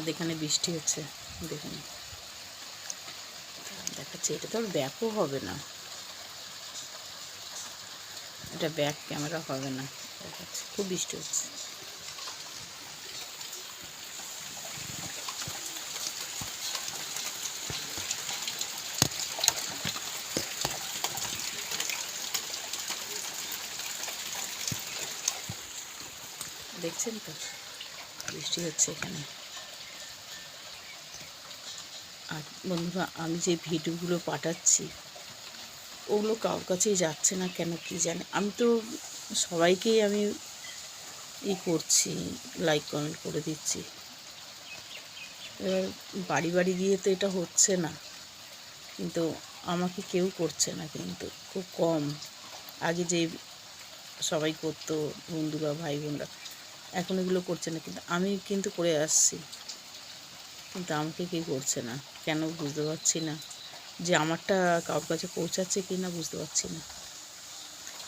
আমাদের এখানে বৃষ্টি হচ্ছে, দেখুন দেখাচ্ছে। এটা তো আর ব্যাকও হবে না, এটা ব্যাক ক্যামেরা হবে না, দেখাচ্ছে খুব বৃষ্টি হচ্ছে। দেখছেন তো বৃষ্টি হচ্ছে এখানে। আর বন্ধুরা, আমি যে ভিডিওগুলো পাঠাচ্ছি ওগুলো কারোর কাছেই যাচ্ছে না কেন কি জানে। আমি তো সবাইকেই আমি করছি, লাইক কমেন্ট করে দিচ্ছি। এবার বাড়ি বাড়ি গিয়ে তো এটা হচ্ছে না, কিন্তু আমাকে কেউ করছে না, কিন্তু খুব কম। আগে যে সবাই করতো, বন্ধুরা ভাই বোনরা, এখন এগুলো করছে না, কিন্তু আমি কিন্তু করে আসছি, কিন্তু আমাকে কেউ করছে না কেন বুঝতে পারছি না। যে আমারটা কারোর কাছে পৌঁছাচ্ছে কি না বুঝতে পারছি না।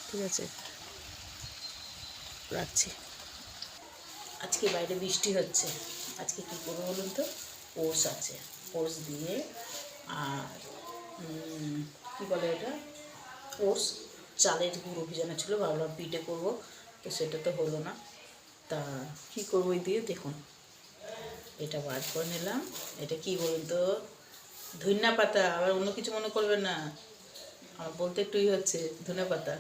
ঠিক আছে, রাখছি। আজকে বাইরে বৃষ্টি হচ্ছে, আজকে কী করবো বলুন তো, ওটস আছে, ওটস দিয়ে আর কী বলে এটা, ওটস চালের গুঁড়ো ভিজানো ছিল, ভাবলাম পিঠে করবো, তো সেটা তো হলো না। তা কী করবো ওই দিয়ে, দেখুন এটা বার করে নিলাম। এটা কি বলুন তো, ধনিয়া পাতা, আবার অন্য কিছু মনে করবেন না, আমার বলতে একটুই হচ্ছে, ধনিয়া পাতা,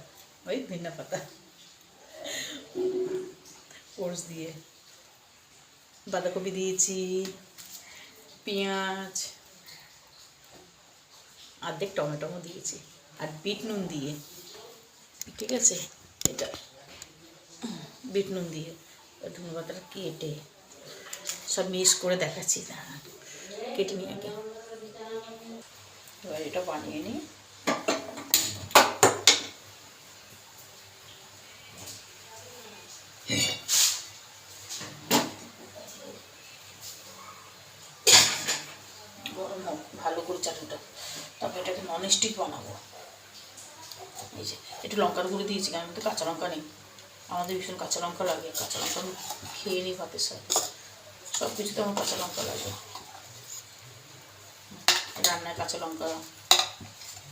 ওই ধনিয়া পাতা ওটস দিয়ে। বাঁধাকপি দিয়েছি, পেঁয়াজ, অর্ধেক টমেটো দিয়েছি, আর বিট নুন দিয়ে, ঠিক আছে, এটা বিট নুন দিয়ে ধনিয়া পাতাটা কেটে সব মিক্স করে দেখাচ্ছি, দাঁড়ান কেটে নিই আগে। এবার এটা বানিয়ে নিই। গরম হোক ভালো করে চাটুটা, তারপর এটাকে ননস্টিক বানাবো। এই যে একটু লঙ্কার গুঁড়ো দিয়েছি, কারণ তো কাঁচা লঙ্কা নেই, আমাদের ভীষণ কাঁচা লঙ্কা লাগে, কাঁচা লঙ্কা খেয়ে নিই ভাতের সাথে, সব কিছুতে আমার কাঁচা লঙ্কা লাগে, রান্নায় কাঁচা লঙ্কা।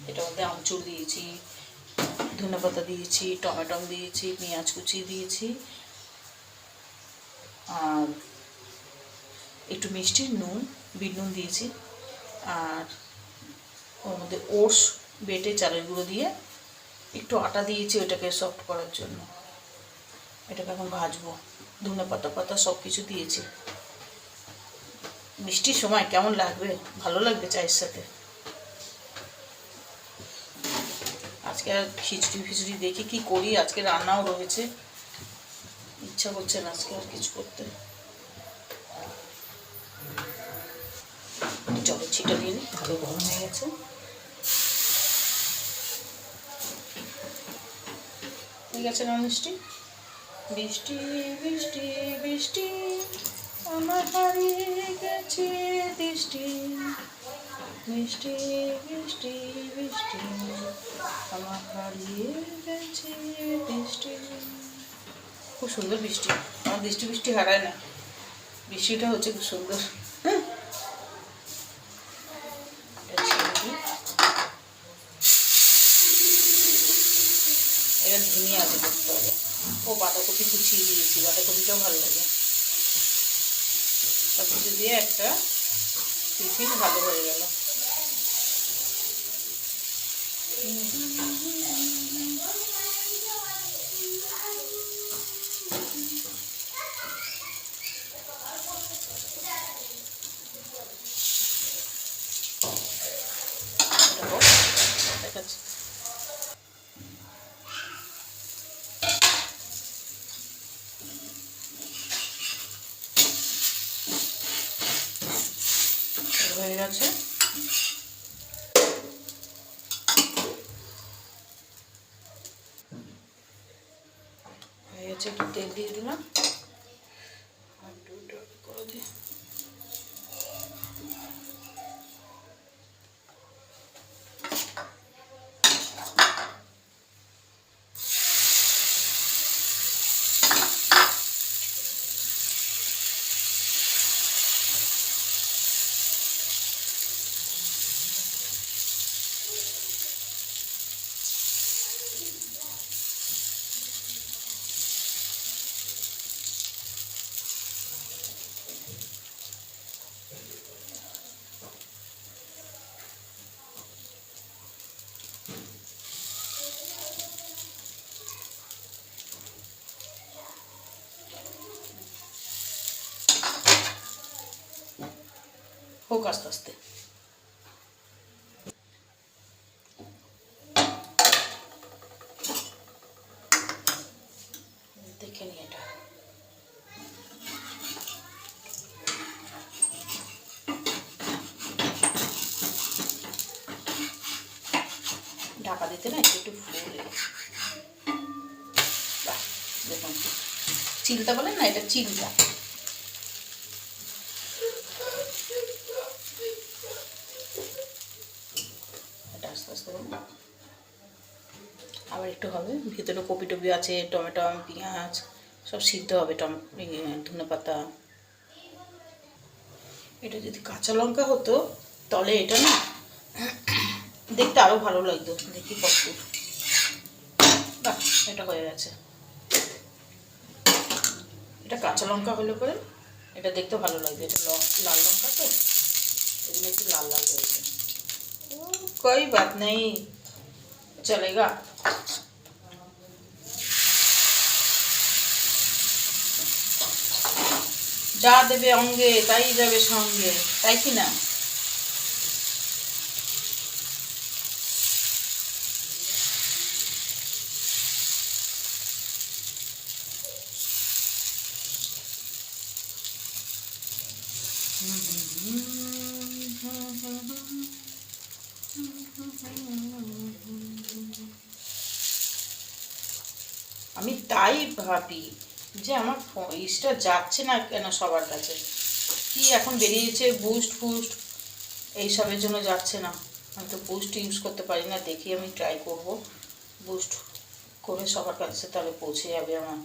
এটার মধ্যে আমচুর দিয়েছি, ধনেপাতা দিয়েছি, টমেটো দিয়েছি, পেঁয়াজ কুচি দিয়েছি, আর একটু মিষ্টি নুন, বিট নুন দিয়েছি, আর ওর মধ্যে ওটস বেটে চালের গুঁড়ো দিয়ে একটু আটা দিয়েছি ওটাকে সফট করার জন্য। এটাকে এখন ভাজবো, ধনে পাতা পাতা সব কিছু দিয়েছি। মিষ্টির সময় কেমন লাগবে, ভালো লাগবে চায়ের সাথে। আজকে আর খিচুড়ি দেখি কি করি, আজকে রান্নাও রয়েছে, ইচ্ছা করছে না আজকে আর কিছু করতে। জলের ছিটা দিয়ে নিই, ভালো গরম হয়ে গেছে। হয়ে গেছে না মিষ্টি? বৃষ্টি বৃষ্টি বৃষ্টি আমার হারিয়ে গেছে দৃষ্টি, বৃষ্টি বৃষ্টি বৃষ্টি আমার হারিয়ে গেছে দৃষ্টি। খুব সুন্দর বৃষ্টি, আমার দৃষ্টি বৃষ্টি হারায় না, বৃষ্টিটা হচ্ছে খুব সুন্দর। এটা ধনিয়া আলু করতে হবে। ও বাঁধাকপি কুচিয়ে দিয়েছি, বাঁধাকপিটাও ভালো লাগে। সব কিছু দিয়ে একটা টিফিন ভালো হয়ে গেল। দেখাচ্ছি, হয়ে গেছে। হয়ে গেছে, একটু তেল দিয়ে দিলাম, আর দুটো করে দিই। হোক আস্তে আস্তে। দেখে নি এটা ঢাকা দিতে না একটু একটু ফুলে, বাহ দেখুন চিলটা বলেন না, এটা চিলটা। এটা আস্তে আস্তে আবার একটু হবে, ভিতরে কপি টপি আছে, টমেটো পেঁয়াজ সব সিদ্ধ হবে, ধনে পাতা। এটা যদি কাঁচা লঙ্কা হতো তাহলে এটা না দেখতে আরও ভালো লাগতো। দেখি কতদূর, বাহ এটা হয়ে গেছে। এটা কাঁচা লঙ্কা হলে পরে এটা দেখতে ভালো লাগবে, এটা লাল লঙ্কা তো এগুলো একটু লাল লাল হয়েছে। कोई बात नहीं, चलेगा। যা দেবে অঙ্গে তাই যাবে সঙ্গে, তাই কি না? আমি তাই ভাবি যে আমার ইসটা যাচ্ছে না কেন সবার কাছে, কি এখন বেরিয়েছে বুস্ট ফুস্ট এইসবের জন্য যাচ্ছে না। আমি তো বুস্ট ইউজ করতে পারি না, দেখি আমি ট্রাই করব বুস্ট করে সবার কাছে, তাহলে পৌঁছে যাবে আমার।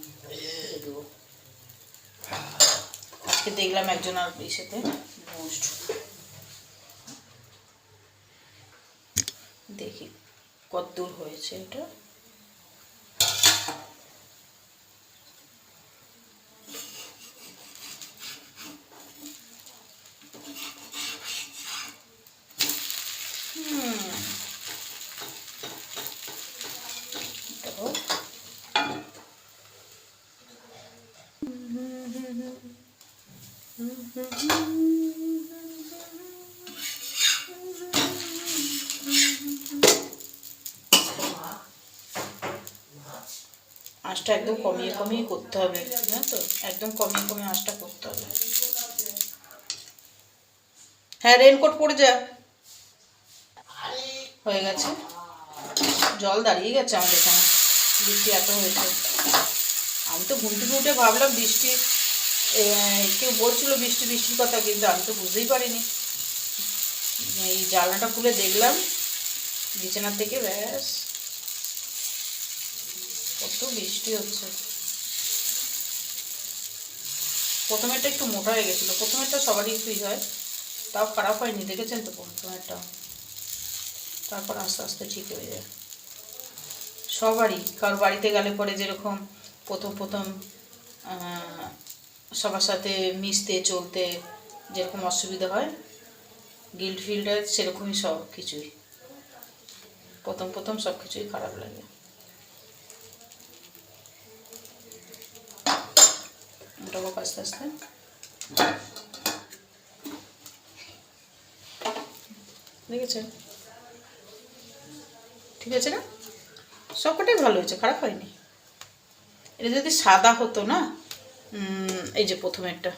দেবো আজকে দেখলাম একজন আর ইসেতে বুস্ট, দেখি কত দূর হয়েছে এটা। আঁচটা একদম কমিয়ে কমিয়ে করতে হবে, জানো তো, একদম কমিয়ে কমিয়ে আঁচটা করতে হবে। হ্যাঁ রেনকোট পরে যা। হয়ে গেছে, জল দাঁড়িয়ে গেছে আমাদের এখানে, বৃষ্টি এত হয়েছে। আমি তো ঘুম থেকে উঠে ভাবলাম বৃষ্টি, কেউ বলছিল বৃষ্টি বৃষ্টির কথা, কিন্তু আমি তো বুঝতেই পারিনি। এই জানলাটা খুলে দেখলাম বিছানা থেকে, ব্যাস কত বৃষ্টি হচ্ছে। প্রথমেরটা একটু মোটা হয়ে গেছিলো, প্রথমেরটা সবারই একটুই হয়, তাও খারাপ হয়নি, দেখেছেন তো প্রথমেরটা। তারপর আস্তে আস্তে ঠিক হয়ে যায় সবারই। কারোর বাড়িতে গেলে পরে যেরকম প্রথম প্রথম সবার সাথে মিশতে চলতে যেরকম অসুবিধা হয়, গিল্ট ফিল্ড হয়, সেরকমই সব কিছুই প্রথম প্রথম সব কিছুই খারাপ লাগে। ওটা হোক আস্তে আস্তে। দেখেছেন ঠিক আছে না, সবকটাই ভালো হয়েছে, খারাপ হয়নি। এটা যদি সাদা হতো না, এই যে প্রথমেরটা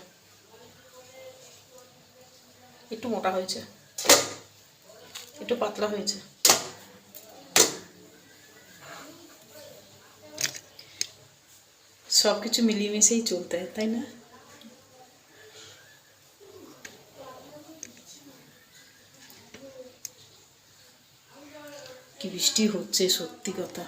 একটু মোটা হয়েছে, একটু পাতলা হয়েছে। সব কিছু মিলিয়ে মিশিয়েই চলতে হয়, তাই না? কি বৃষ্টি হচ্ছে সত্যি কথা।